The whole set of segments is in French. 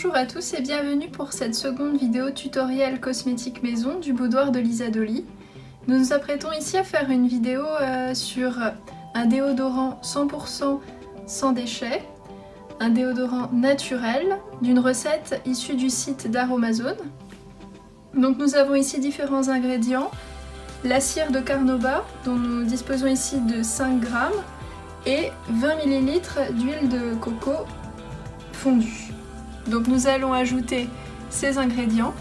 Bonjour à tous et bienvenue pour cette seconde vidéo tutoriel cosmétique maison du boudoir de Lisa Dolly. Nous nous apprêtons ici à faire une vidéo sur un déodorant 100% sans déchets, un déodorant naturel d'une recette issue du site d'Aromazone. Donc nous avons ici différents ingrédients, la cire de carnauba dont nous disposons ici de 5 grammes et 20 ml d'huile de coco fondue. Donc nous allons ajouter ces ingrédients.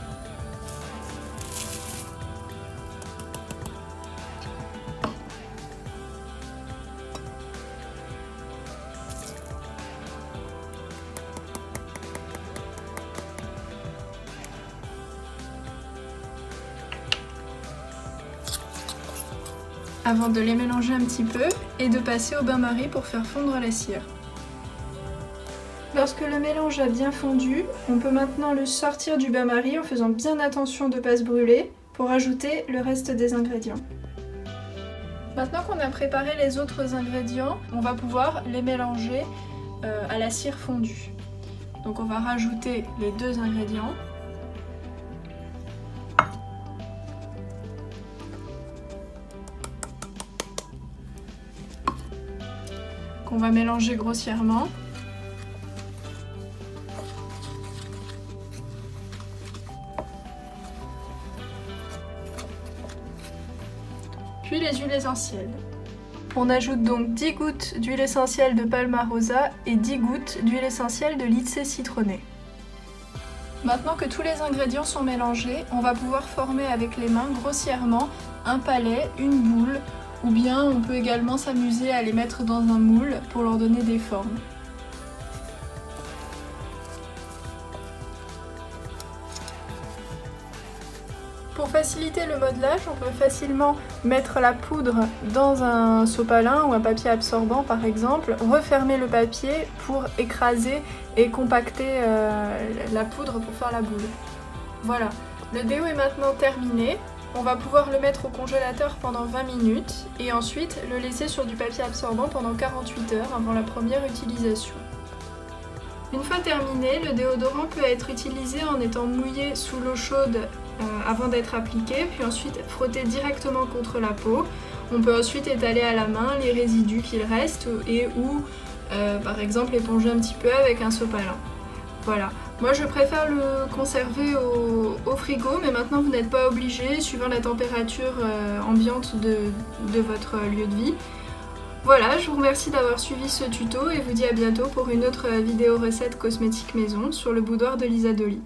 Avant de les mélanger un petit peu et de passer au bain-marie pour faire fondre la cire. Lorsque le mélange a bien fondu, on peut maintenant le sortir du bain-marie en faisant bien attention de ne pas se brûler pour ajouter le reste des ingrédients. Maintenant qu'on a préparé les autres ingrédients, on va pouvoir les mélanger à la cire fondue. Donc on va rajouter les 2 ingrédients. Qu'on va mélanger grossièrement. Puis les huiles essentielles. On ajoute donc 10 gouttes d'huile essentielle de Palmarosa et 10 gouttes d'huile essentielle de Lycée citronné. Maintenant que tous les ingrédients sont mélangés, on va pouvoir former avec les mains grossièrement un palais, une boule, ou bien on peut également s'amuser à les mettre dans un moule pour leur donner des formes. Pour faciliter le modelage, on peut facilement mettre la poudre dans un sopalin ou un papier absorbant par exemple, refermer le papier pour écraser et compacter la poudre pour faire la boule. Voilà, le déo est maintenant terminé. On va pouvoir le mettre au congélateur pendant 20 minutes et ensuite le laisser sur du papier absorbant pendant 48 heures avant la première utilisation. Une fois terminé, le déodorant peut être utilisé en étant mouillé sous l'eau chaude avant d'être appliqué, puis ensuite frotter directement contre la peau. On peut ensuite étaler à la main les résidus qu'il reste et ou par exemple éponger un petit peu avec un sopalin. Voilà. Moi je préfère le conserver au frigo, mais maintenant vous n'êtes pas obligé, suivant la température ambiante de votre lieu de vie. Voilà, je vous remercie d'avoir suivi ce tuto et vous dis à bientôt pour une autre vidéo recette cosmétique maison sur le boudoir de Lisa Dolly.